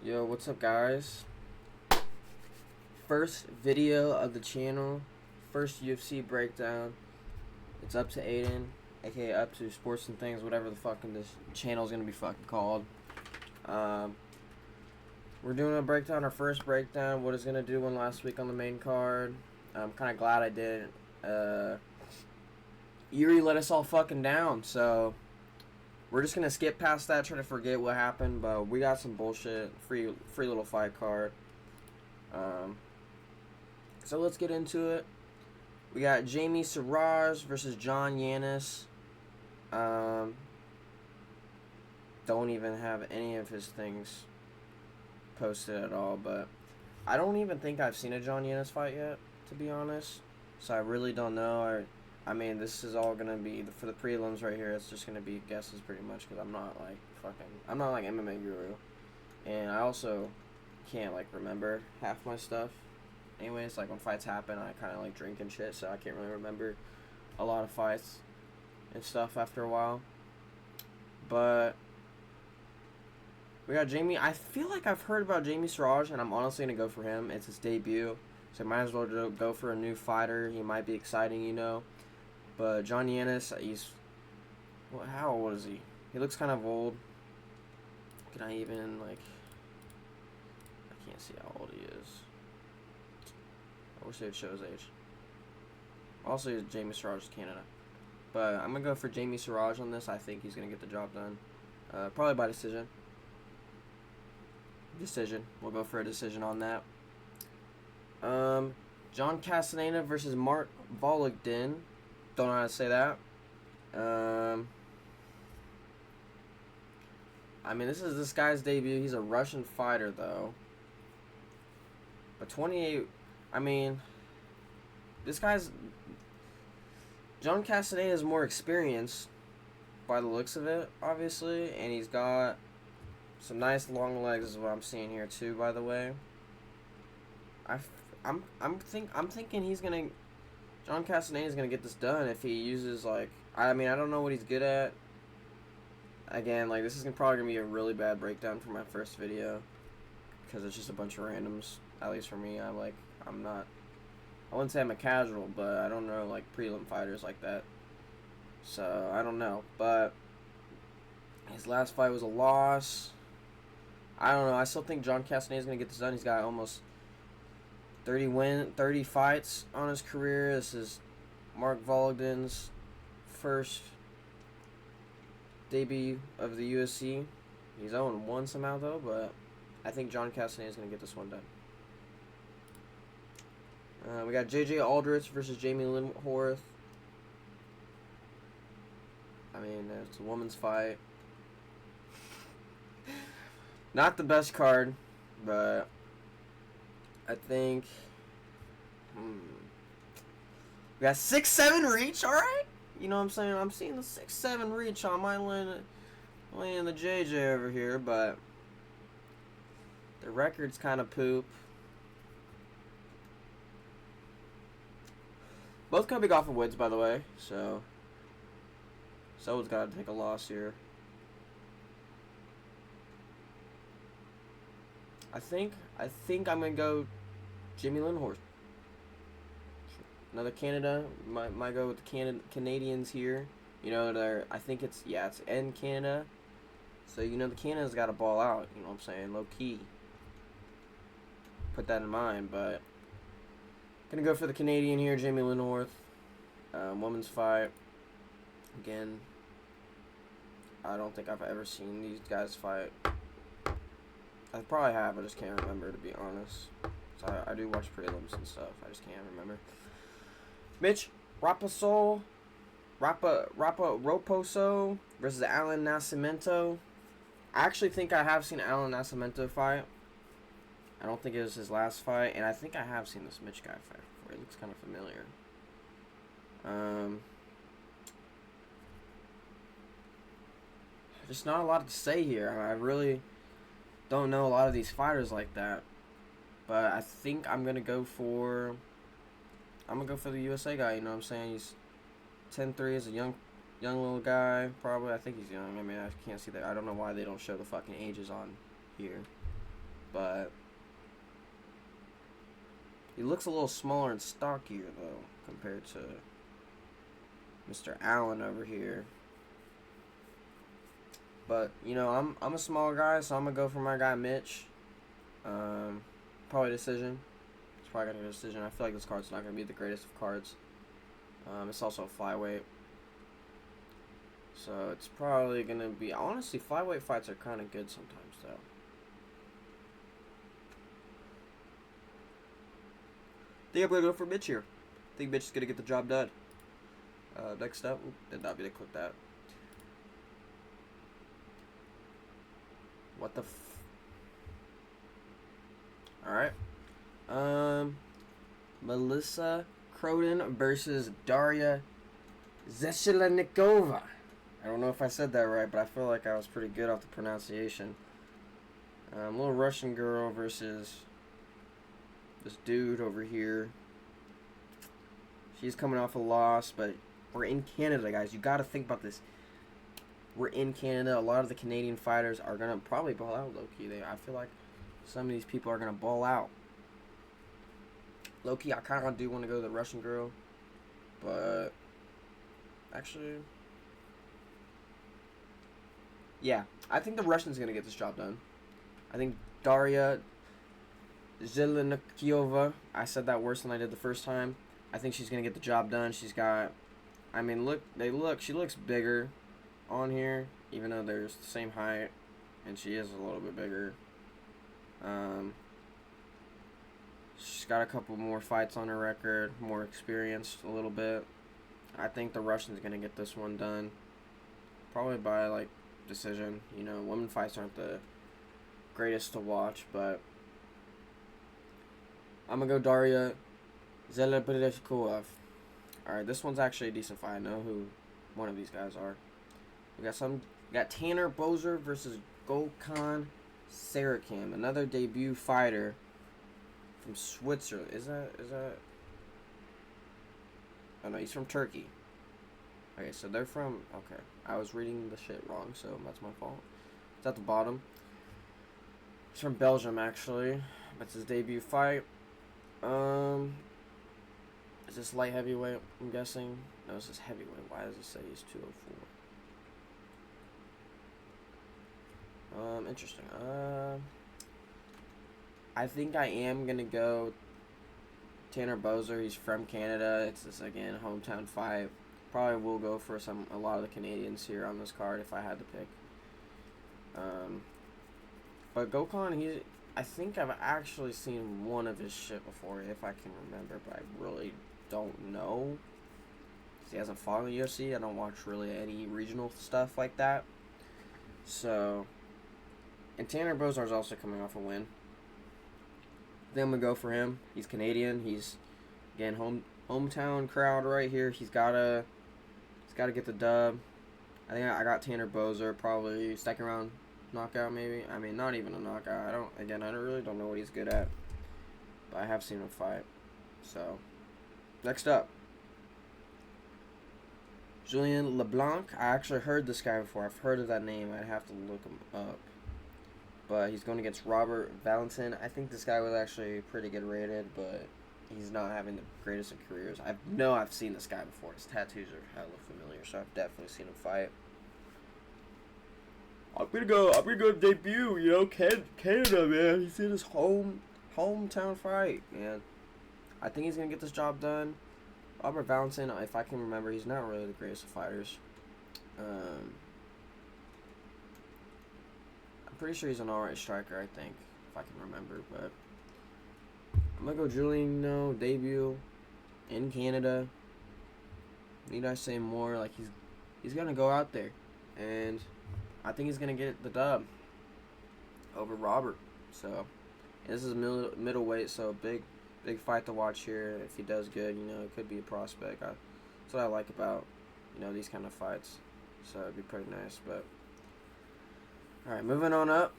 Yo, what's up, guys? First video of the channel, first UFC breakdown. It's up to Aiden, aka up to Sports and Things, whatever the fucking this channel is gonna be fucking called. We're doing a breakdown, our first breakdown. What is gonna do one last week on the main card. I'm kind of glad I did. Yuri let us all fucking down, so we're just gonna skip past that, try to forget what happened. But we got some bullshit, free little fight card. So let's get into it. We got Jamie Siraj versus John Yanis. Don't even have any of his things posted at all, but I don't even think I've seen a John Yanis fight yet, to be honest. So I really don't know. I mean, this is all gonna be for the prelims right here. It's just gonna be guesses pretty much because I'm not like MMA guru, and I also can't like remember half my stuff. Anyways, like when fights happen, I kind of like drink and shit, so I can't really remember a lot of fights and stuff after a while. But we got Jamie. I feel like I've heard about Jamie Siraj, and I'm honestly gonna go for him. It's his debut, so I might as well go for a new fighter. He might be exciting, you know. But John Yanis, how old is he? He looks kind of old. Can I even like? I can't see how old he is. I wish they would show his age. Also, Jamie Siraj is Canada. But I'm going to go for Jamie Siraj on this. I think he's going to get the job done. Probably by decision. We'll go for a decision on that. John Castaneda versus Mark Vologdin. Don't know how to say that. I mean, this is this guy's debut. He's a Russian fighter, though. But 28... I mean, this guy's... John Castaneda is more experienced by the looks of it, obviously. And he's got some nice long legs is what I'm seeing here, too, by the way. I'm thinking he's going to... John Castaneda is going to get this done if he uses, like... I mean, I don't know what he's good at. Again, like, this is probably going to be a really bad breakdown for my first video. Because it's just a bunch of randoms. At least for me, I wouldn't say I'm a casual, but I don't know, like, prelim fighters like that. So, I don't know. But his last fight was a loss. I don't know. I still think John Castaneda's going to get this done. He's got almost 30 fights on his career. This is Mark Vologdin's first debut of the UFC. He's 0-1 somehow, though, but I think John Castaneda's going to get this one done. We got J.J. Aldrich versus Jamie Linhorth. I mean, it's a woman's fight. Not the best card, but I think... We got 6-7 reach, alright? You know what I'm saying? I'm seeing the 6-7 reach on my laying the JJ over here, but the record's kind of poop. Both coming off of wins, by the way, so someone's got to take a loss here. I think I'm gonna go Jimmy Linhorst. Another Canada. Might go with the Canadians here. You know, I think it's in Canada. So you know the Canada's got to ball out. You know what I'm saying? Low key. Put that in mind, but. Gonna go for the Canadian here, Jamie Linhorst. Women's fight. Again, I don't think I've ever seen these guys fight. I probably have, I just can't remember, to be honest. So I do watch prelims and stuff. I just can't remember. Mitch Raposo versus Alan Nascimento. I actually think I have seen Alan Nascimento fight. I don't think it was his last fight, and I think I have seen this Mitch guy fight before. It looks kind of familiar. Just not a lot to say here. I really don't know a lot of these fighters like that, but I think I'm gonna go for the USA guy. You know what I'm saying? He's 10-3 as a young little guy. Probably, I think he's young. I mean, I can't see that. I don't know why they don't show the fucking ages on here. but he looks a little smaller and stockier though compared to Mr. Allen over here. But you know, I'm a small guy, so I'm gonna go for my guy Mitch. Probably decision. It's probably gonna be a decision. I feel like this card's not gonna be the greatest of cards. It's also a flyweight, so it's probably gonna be. Honestly, flyweight fights are kind of good sometimes, though. I think I'm gonna go for Mitch here. I think Mitch is gonna get the job done. Next up, did not mean to click that. What the Alright. Melissa Croden versus Daria Zeshlenikova. I don't know if I said that right, but I feel like I was pretty good off the pronunciation. Little Russian girl versus this dude over here. She's coming off a loss, but we're in Canada, guys. You got to think about this. We're in Canada. A lot of the Canadian fighters are going to probably ball out low-key. I feel like some of these people are going to ball out. Low-key, I kind of do want to go to the Russian girl. But, actually, yeah. I think the Russian's going to get this job done. I think Daria Zelenikova, I said that worse than I did the first time. I think she's going to get the job done. She's got, I mean, she looks bigger on here, even though they're the same height, and she is a little bit bigger. She's got a couple more fights on her record, more experienced a little bit. I think the Russian's going to get this one done, probably by, like, decision. You know, women fights aren't the greatest to watch, but I'm going to go Daria Zelenikova. Alright, this one's actually a decent fight. I know who one of these guys are. We got Tanner Boser versus Gökhan Sarakim, another debut fighter from Switzerland. Is that? Oh no, he's from Turkey. Okay, so they're from. Okay, I was reading the shit wrong, so that's my fault. It's at the bottom. He's from Belgium, actually. That's his debut fight. Is this light heavyweight? I'm guessing. No, this is heavyweight. Why does it say he's 204? Interesting. I think I am gonna go Tanner Boser. He's from Canada. It's this again hometown fight. Probably will go for a lot of the Canadians here on this card if I had to pick. But Gökhan, I think I've actually seen one of his shit before, if I can remember, but I really don't know. He hasn't fought in the UFC. I don't watch really any regional stuff like that. So, and Tanner Boser is also coming off a win. I think I'm gonna go for him. He's Canadian. He's again hometown crowd right here. He's gotta get the dub. I think I got Tanner Boser, probably second round knockout maybe. I mean, not even a knockout. I really don't know what he's good at, but I have seen him fight. So, next up, Julien LeBlanc. I actually heard this guy before. I've heard of that name. I'd have to look him up. But he's going against Robert Valentin. I think this guy was actually pretty good rated, but he's not having the greatest of careers. I've seen this guy before. His tattoos are hella familiar, so I've definitely seen him fight. I'm gonna go debut. You know, Canada, man. He's in his hometown fight, man. I think he's gonna get this job done. Robert Valentin, if I can remember, he's not really the greatest of fighters. I'm pretty sure he's an alright striker, I think, if I can remember. But I'm gonna go Julien debut in Canada. Need I say more? Like he's gonna go out there, and I think he's gonna get the dub over Robert. So this is middleweight, so big fight to watch here. If he does good, you know, it could be a prospect. That's what I like about, you know, these kind of fights. So it'd be pretty nice. But all right, moving on up.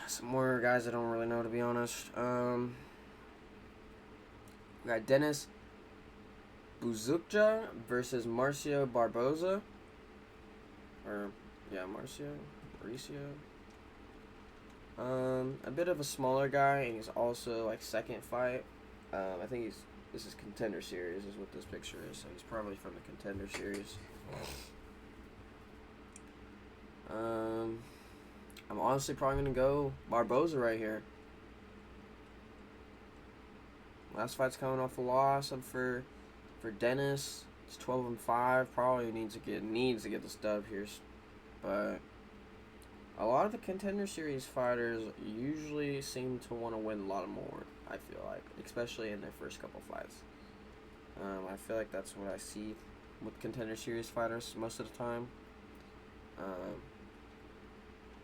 Some more guys I don't really know, to be honest. We got Dennis Buzukja versus Marcio Barboza. Mauricio. A bit of a smaller guy, and he's also like second fight. I think this is Contender Series is what this picture is, so he's probably from the Contender Series. I'm honestly probably gonna go Barboza right here. Last fight's coming off a loss, and for Dennis, it's 12-5. Probably needs to get the stub here, but a lot of the Contender Series fighters usually seem to want to win a lot more. I feel like, especially in their first couple fights. I feel like that's what I see with Contender Series fighters most of the time.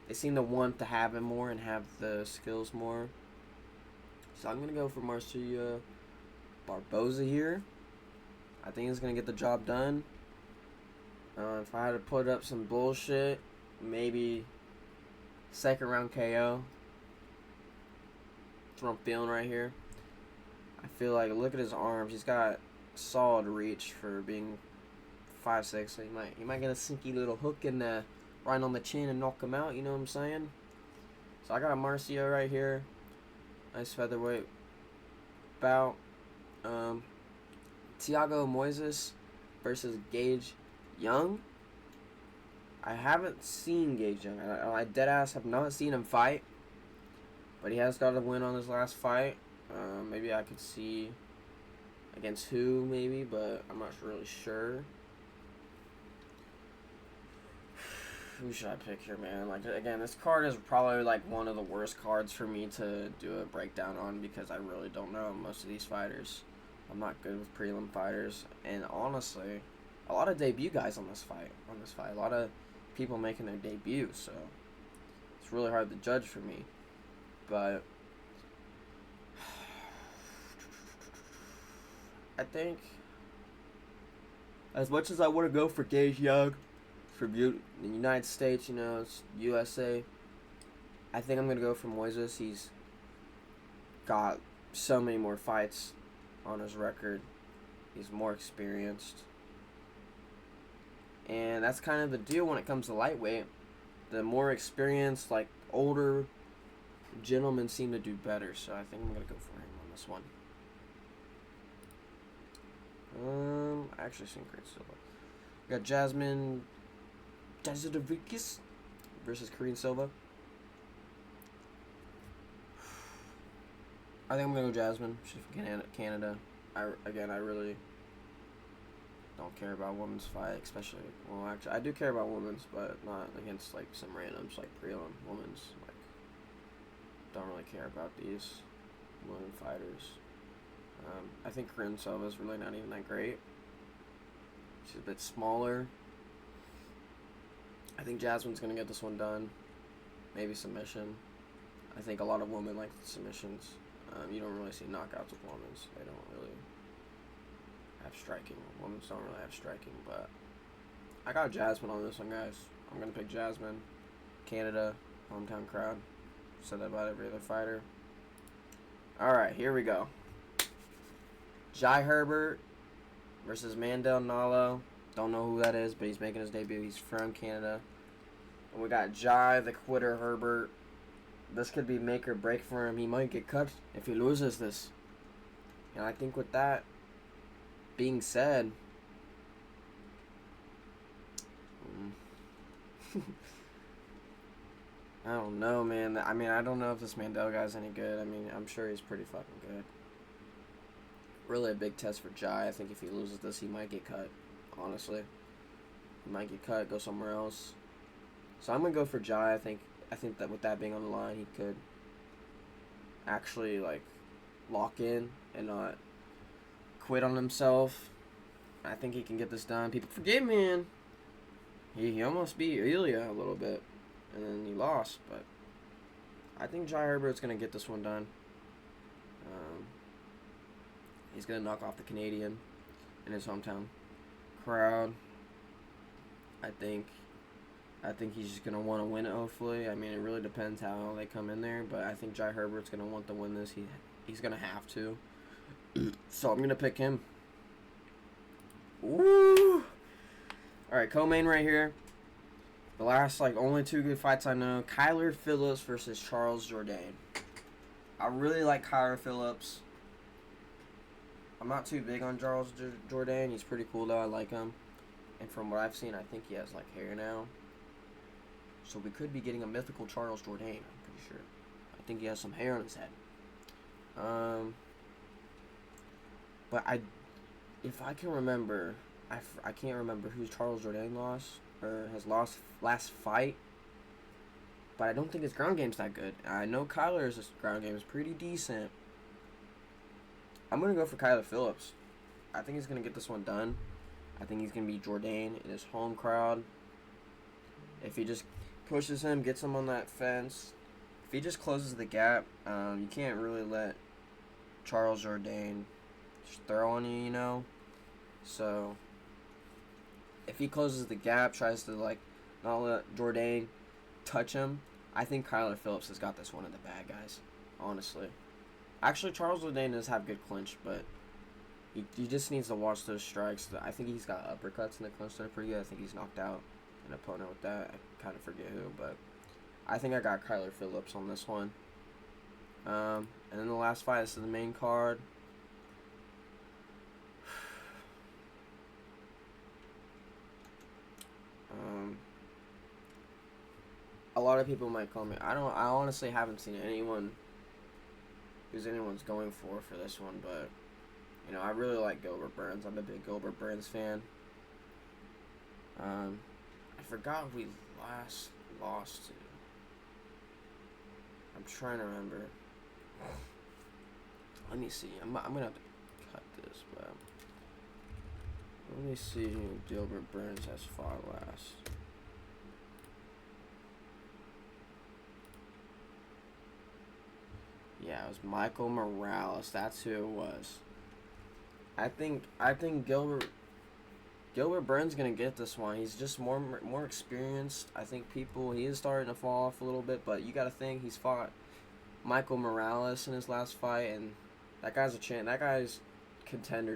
They seem to want to have it more and have the skills more. So I'm gonna go for Marcia Barboza here. I think he's gonna get the job done. If I had to put up some bullshit, maybe second round KO. That's what I'm feeling right here. I feel like, look at his arms. He's got solid reach for being 5'6". So he might get a sinky little hook in the right on the chin and knock him out. You know what I'm saying? So I got Marcio right here. Nice featherweight bout. Thiago Moises versus Gage Young. I haven't seen Gage Young. I deadass have not seen him fight, but he has got a win on his last fight. Maybe I could see against who, maybe, but I'm not really sure. Who should I pick here, man? Like, again, this card is probably like one of the worst cards for me to do a breakdown on because I really don't know most of these fighters. I'm not good with prelim fighters, and honestly, a lot of debut guys on this fight. A lot of people making their debut, so it's really hard to judge for me. But I think, as much as I want to go for Gage Young, for the United States, you know, it's USA, I think I'm going to go for Moises. He's got so many more fights on his record. He's more experienced. And that's kind of the deal when it comes to lightweight. The more experienced, like, older gentlemen seem to do better. So I think I'm going to go for him on this one. I actually seen Great Silva. We got Jasmine Jazodovikis versus Karine Silva. I think I'm going to go Jasmine. She's from Canada. I really don't care about women's fight, especially, well, actually, I do care about women's, but not against, like, some randoms, like, prelim women's, like, don't really care about these women fighters. I think Karine Silva is really not even that great. She's a bit smaller. I think Jasmine's going to get this one done. Maybe submission. I think a lot of women like submissions. You don't really see knockouts with women. They don't really have striking. Women don't really have striking, but I got Jasmine on this one, guys. I'm going to pick Jasmine. Canada, hometown crowd. Said that about every other fighter. Alright, here we go. Jai Herbert versus Mandel Nalo. Don't know who that is, but he's making his debut. He's from Canada. And we got Jai, the quitter, Herbert. This could be make or break for him. He might get cut if he loses this. And I think with that being said, I don't know, man. I mean, I don't know if this Mandel guy's any good. I mean, I'm sure he's pretty fucking good. Really a big test for Jai. I think if he loses this, he might get cut. Honestly, he might get cut, go somewhere else. So I'm gonna go for Jai. I think that with that being on the line, he could actually, like, lock in and not quit on himself. I think he can get this done. People forget, man. He almost beat Ilya a little bit, and then he lost. But I think Jai Herbert's gonna get this one done. He's gonna knock off the Canadian in his hometown crowd. I think he's just gonna want to win it. Hopefully, I mean, it really depends how they come in there, but I think Jai Herbert's gonna want to win this. He's gonna have to. So I'm gonna pick him. Ooh. All right, co-main right here. The last, like, only two good fights I know, Kyler Phillips versus Charles Jourdain. I really like Kyler Phillips. I'm not too big on Charles Jourdain. He's pretty cool, though. I like him. And from what I've seen, I think he has, like, hair now. So we could be getting a mythical Charles Jourdain, I'm pretty sure. I think he has some hair on his head. But if I can remember, I can't remember who Charles Jourdain lost, or has lost last fight. But I don't think his ground game's that good. I know Kyler's ground game is pretty decent. I'm going to go for Kyler Phillips. I think he's going to get this one done. I think he's going to be Jourdain in his home crowd. If he just pushes him, gets him on that fence, if he just closes the gap, you can't really let Charles Jourdain just throw on you, you know? So, if he closes the gap, tries to, like, not let Jourdain touch him, I think Kyler Phillips has got this one in the bag, guys. Honestly. Actually, Charles Jourdain does have good clinch, but he just needs to watch those strikes. I think he's got uppercuts in the clinch that are pretty good. I think he's knocked out an opponent with that. I kind of forget who, but I think I got Kyler Phillips on this one. And then the last fight, this is the main card. A lot of people might call me. I honestly haven't seen anyone who's anyone's going for this one, but you know, I really like Gilbert Burns. I'm a big Gilbert Burns fan. I forgot who we last lost to. I'm trying to remember. Let me see. I'm gonna have to cut this, but let me see who Gilbert Burns has fought last. Yeah, it was Michael Morales. That's who it was. I think Gilbert Burns gonna get this one. He's just more experienced. I think he is starting to fall off a little bit, but you gotta think he's fought Michael Morales in his last fight, and that guy's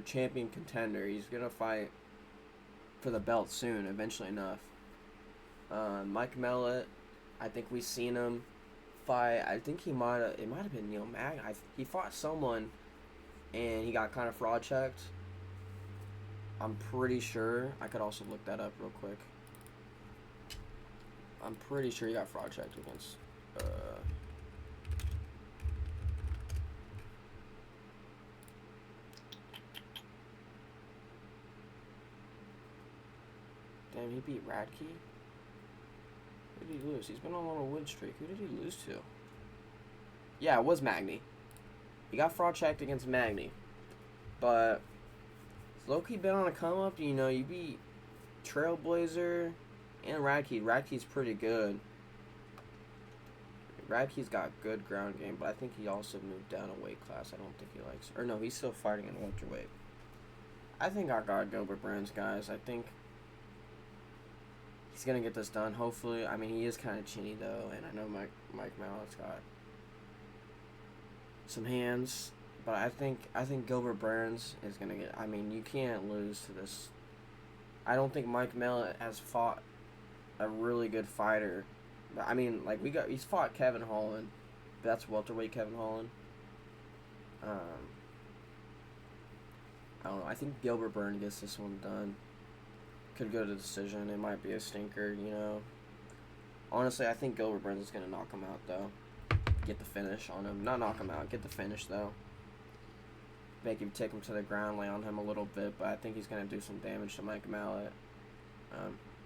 champion contender. He's gonna fight for the belt soon, eventually enough. Mike MALOTT, I think we've seen him fight. I think it might have been Neil Magny. He fought someone, and he got kind of fraud checked. I'm pretty sure. I could also look that up real quick. I'm pretty sure he got fraud checked against. Damn, he beat Radke? Who did he lose? He's been on a little win streak. Who did he lose to? Yeah, it was Magny. He got fraud checked against Magny. But low-key been on a come-up. You know, you beat Trailblazer and Radke. Radke's pretty good. Radke's got good ground game, but I think he also moved down a weight class. I don't think he likes... Or no, he's still fighting in welterweight. I think I got Gilbert Burns, guys. I think he's going to get this done, hopefully. I mean, he is kind of chinny, though, and I know Mike MALOTT's got some hands, but I think Gilbert Burns is going to get... I mean, you can't lose to this. I don't think Mike MALOTT has fought a really good fighter. But, I mean, like, he's fought Kevin Holland. That's welterweight Kevin Holland. I don't know. I think Gilbert Burns gets this one done. Could go to decision. It might be a stinker, you know. Honestly, I think Gilbert Burns is going to knock him out, though. Get the finish on him. Not knock him out. Get the finish, though. Make him take him to the ground, lay on him a little bit, but I think he's going to do some damage to Mike MALOTT.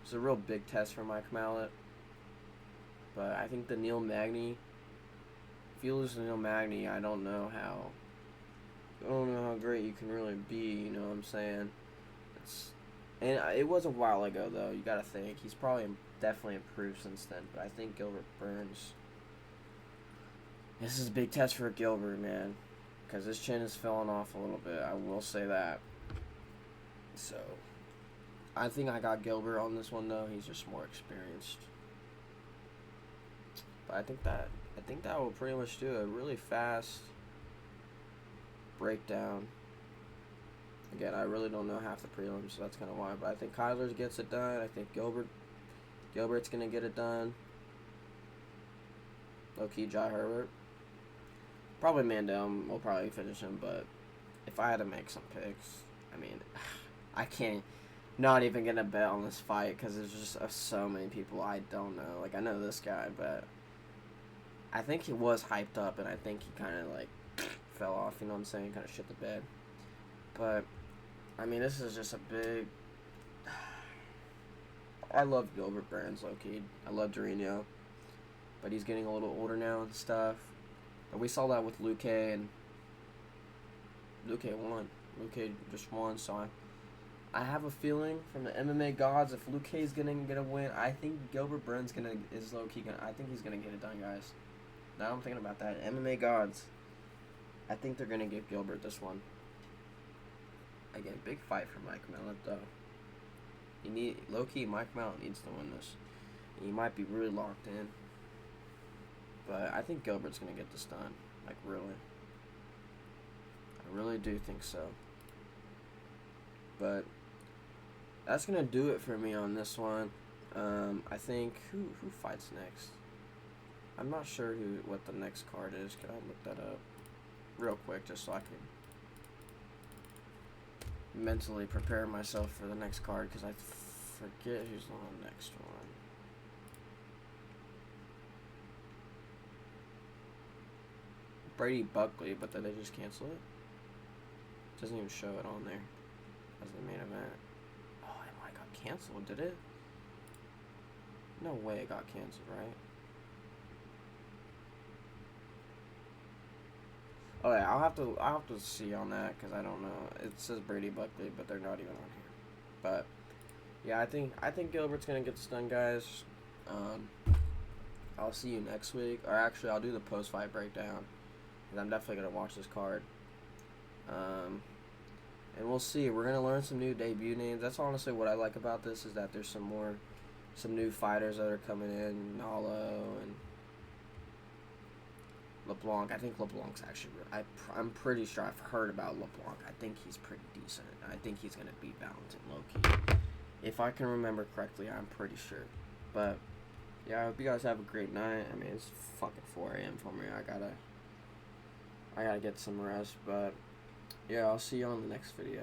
It's a real big test for Mike MALOTT. But I think the Neil Magny, if you lose to Neil Magny, I don't know how great you can really be, you know what I'm saying? And it was a while ago, though, you gotta think. He's probably definitely improved since then, but I think Gilbert Burns, this is a big test for Gilbert, man, because his chin is falling off a little bit, I will say that. So, I think I got Gilbert on this one, though. He's just more experienced. But I think that will pretty much do a really fast breakdown. Again, I really don't know half the prelims, so that's kind of why. But I think Kyler gets it done. I think Gilbert Gilbert's gonna get it done. Low-key Jai Herbert. Probably Mandel will probably finish him, but if I had to make some picks, I mean, I can't, not even gonna bet on this fight because there's just so many people I don't know. Like, I know this guy, but I think he was hyped up, and I think he kind of, like, fell off, you know what I'm saying? Kind of shit the bed. But, I mean, this is just a big... I love Gilbert Burns, low-key. I love Dorino. But he's getting a little older now and stuff. But we saw that with Luke, and Luke won. Luke just won, so I have a feeling from the MMA gods, if Luke is gonna get a win, I think Gilbert Burns is low-key gonna. I think he's gonna get it done, guys. Now I'm thinking about that. MMA gods, I think they're gonna give Gilbert this one. Again, big fight for Mike Malott though. Low-key, Mike Malott needs to win this. He might be really locked in. But I think Gilbert's going to get this done. Like, really. I really do think so. But that's going to do it for me on this one. I think... Who fights next? I'm not sure what the next card is. Can I look that up real quick just so I can mentally prepare myself for the next card, because I forget who's on the next one. Brady Buckley, but then they just cancel it. Doesn't even show it on there as the main event. Oh, it might got canceled, did it? No way it got canceled, right? Oh yeah, I'll have to see on that because I don't know. It says Brady Buckley, but they're not even on here. But yeah, I think Gilbert's gonna get this done, guys. I'll see you next week, or actually I'll do the post-fight breakdown. I'm definitely going to watch this card. And we'll see. We're going to learn some new debut names. That's honestly what I like about this, is that there's some new fighters that are coming in. Nalo and LeBlanc. I think LeBlanc's actually... I'm pretty sure I've heard about LeBlanc. I think he's pretty decent. I think he's going to beat Valentin low-key. If I can remember correctly, I'm pretty sure. but yeah, I hope you guys have a great night. I mean, it's fucking 4 a.m. for me. I gotta get some rest, but yeah, I'll see you on the next video.